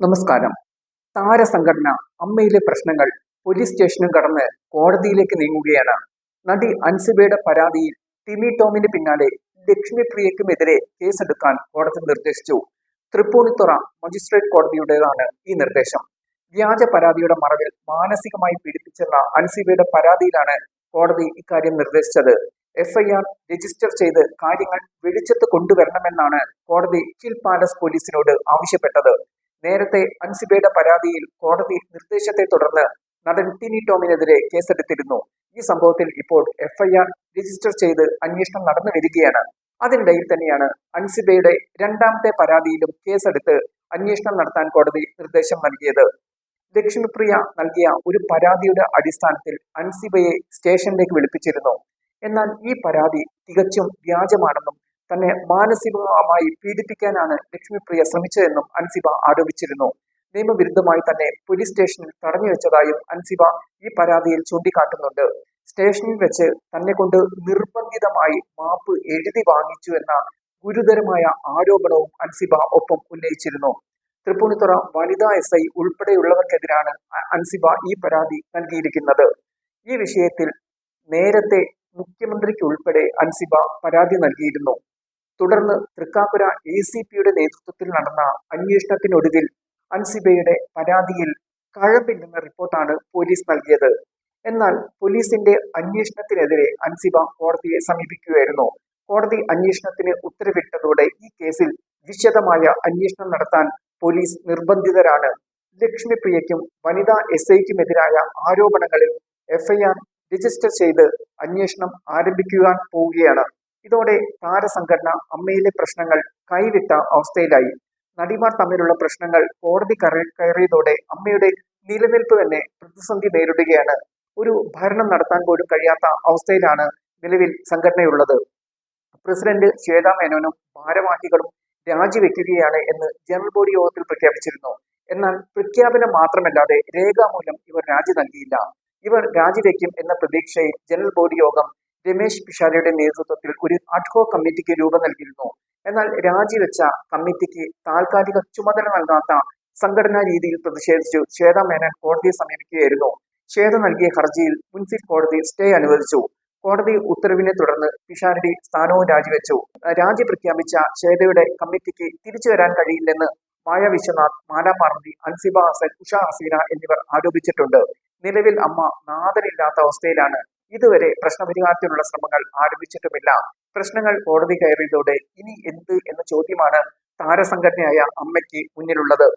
നമസ്കാരം. താരസംഘടന അമ്മയിലെ പ്രശ്നങ്ങൾ പോലീസ് സ്റ്റേഷനും കടന്ന് കോടതിയിലേക്ക് നീങ്ങുകയാണ്. നടി അൻസിബയുടെ പരാതിയിൽ ടിനി ടോമിന് പിന്നാലെ ലക്ഷ്മിപ്രിയയ്ക്കുമെതിരെ കേസെടുക്കാൻ കോടതി നിർദ്ദേശിച്ചു. തൃപ്പൂണിത്തുറ മജിസ്ട്രേറ്റ് കോടതിയുടേതാണ് ഈ നിർദ്ദേശം. വ്യാജ പരാതിയുടെ മറവിൽ മാനസികമായി പീഡിപ്പിച്ചെന്ന അൻസിബയുടെ പരാതിയിലാണ് കോടതി ഇക്കാര്യം നിർദ്ദേശിച്ചത്. എഫ്ഐആർ രജിസ്റ്റർ ചെയ്ത് കാര്യങ്ങൾ വെളിച്ചത്ത് കൊണ്ടുവരണമെന്നാണ് കോടതി ഹിൽ പാലസ് പോലീസിനോട് ആവശ്യപ്പെട്ടത്. നേരത്തെ അൻസിബയുടെ പരാതിയിൽ കോടതി നിർദ്ദേശത്തെ തുടർന്ന് നടൻ ടിനി ടോമിനെതിരെ കേസെടുത്തിരുന്നു. ഈ സംഭവത്തിൽ ഇപ്പോൾ എഫ്ഐആർ രജിസ്റ്റർ ചെയ്ത് അന്വേഷണം നടന്നു വരികയാണ്. അതിനിടയിൽ തന്നെയാണ് അൻസിബയുടെ രണ്ടാമത്തെ പരാതിയിലും കേസെടുത്ത് അന്വേഷണം നടത്താൻ കോടതി നിർദ്ദേശം നൽകിയത്. ലക്ഷ്മിപ്രിയ നൽകിയ ഒരു പരാതിയുടെ അടിസ്ഥാനത്തിൽ അൻസിബയെ സ്റ്റേഷനിലേക്ക് വിളിപ്പിച്ചിരുന്നു. എന്നാൽ ഈ പരാതി തികച്ചും വ്യാജമാണെന്നും തന്നെ മാനസികമായി പീഡിപ്പിക്കാനാണ് ലക്ഷ്മിപ്രിയ ശ്രമിച്ചതെന്നും അൻസിബ ആരോപിച്ചിരുന്നു. നിയമവിരുദ്ധമായി തന്നെ പോലീസ് സ്റ്റേഷനിൽ തടഞ്ഞു വെച്ചതായും അൻസിബ ഈ പരാതിയിൽ ചൂണ്ടിക്കാട്ടുന്നുണ്ട്. സ്റ്റേഷനിൽ വെച്ച് തന്നെ കൊണ്ട് നിർബന്ധിതമായി മാപ്പ് എഴുതി വാങ്ങിച്ചു എന്ന ഗുരുതരമായ ആരോപണവും അൻസിബ ഒപ്പം ഉന്നയിച്ചിരുന്നു. തൃപ്പൂണിത്തുറ വനിതാ SI ഉൾപ്പെടെയുള്ളവർക്കെതിരാണ് അൻസിബ ഈ പരാതി നൽകിയിരിക്കുന്നത്. ഈ വിഷയത്തിൽ നേരത്തെ മുഖ്യമന്ത്രിക്ക് ഉൾപ്പെടെ അൻസിബ പരാതി നൽകിയിരുന്നു. തുടർന്ന് തൃക്കാക്കര ACPയുടെ നേതൃത്വത്തിൽ നടന്ന അന്വേഷണത്തിനൊടുവിൽ അൻസിബയുടെ പരാതിയിൽ കഴമ്പില്ലെന്ന റിപ്പോർട്ടാണ് പോലീസ് നൽകിയത്. എന്നാൽ പോലീസിന്റെ അന്വേഷണത്തിനെതിരെ അൻസിബ കോടതിയെ സമീപിക്കുകയായിരുന്നു. കോടതി അന്വേഷണത്തിന് ഉത്തരവിട്ടതോടെ ഈ കേസിൽ വിശദമായ അന്വേഷണം നടത്താൻ പോലീസ് നിർബന്ധിതരാണ്. ലക്ഷ്മിപ്രിയയ്ക്കും വനിതാ SIക്കുമെതിരായ ആരോപണങ്ങളിൽ എഫ്ഐആർ രജിസ്റ്റർ ചെയ്ത് അന്വേഷണം ആരംഭിക്കുവാൻ പോവുകയാണ്. ഇതോടെ താരസംഘടന അമ്മയിലെ പ്രശ്നങ്ങൾ കൈവിട്ട അവസ്ഥയിലായി. നടിമാർ തമ്മിലുള്ള പ്രശ്നങ്ങൾ കോടതി കയറിയതോടെ അമ്മയുടെ നിലനിൽപ്പ് തന്നെ പ്രതിസന്ധി നേരിടുകയാണ്. ഒരു ഭരണം നടത്താൻ പോലും കഴിയാത്ത അവസ്ഥയിലാണ് നിലവിൽ സംഘടനയുള്ളത്. പ്രസിഡന്റ് ശ്വേതാ മേനോനും ഭാരവാഹികളും രാജിവെക്കുകയാണ് എന്ന് ജനറൽ ബോഡി യോഗത്തിൽ പ്രഖ്യാപിച്ചിരുന്നു. എന്നാൽ പ്രഖ്യാപനം മാത്രമല്ലാതെ രേഖാമൂലം ഇവർ രാജി നൽകിയില്ല. ഇവർ രാജിവെക്കും എന്ന പ്രതീക്ഷയിൽ ജനറൽ ബോഡി യോഗം രമേശ് പിഷാരയുടെ നേതൃത്വത്തിൽ ഒരു അഡ്ഹോക് കമ്മിറ്റിക്ക് രൂപം നൽകിയിരുന്നു. എന്നാൽ രാജിവെച്ച കമ്മിറ്റിക്ക് താൽക്കാലിക ചുമതല നൽകാത്ത സംഘടനാ രീതിയിൽ പ്രതിഷേധിച്ചു ശ്വേതാ മേനോൻ കോടതിയെ സമീപിക്കുകയായിരുന്നു. ശ്വേത നൽകിയ ഹർജിയിൽ മുൻസിഫ് കോടതി സ്റ്റേ അനുവദിച്ചു. കോടതി ഉത്തരവിനെ തുടർന്ന് പിഷാരടി സ്ഥാനവും രാജിവെച്ചു. രാജി പ്രഖ്യാപിച്ച ശ്വേതയുടെ കമ്മിറ്റിക്ക് തിരിച്ചു വരാൻ കഴിയില്ലെന്ന് മായ വിശ്വനാഥ്, മാല പാർവതി, അൻസിബ ഹസൻ, ഉഷ ഹസീന എന്നിവർ ആരോപിച്ചിട്ടുണ്ട്. നിലവിൽ അമ്മ നാഥനില്ലാത്ത അവസ്ഥയിലാണ്. ഇതുവരെ പ്രശ്നപരിഹാരത്തിനുള്ള ശ്രമങ്ങൾ ആരംഭിച്ചിട്ടുമില്ല. പ്രശ്നങ്ങൾ കോടതി കയറിയതോടെ ഇനി എന്ത് എന്ന ചോദ്യമാണ് താരസംഘടനയായ അമ്മയ്ക്ക് മുന്നിലുള്ളത്.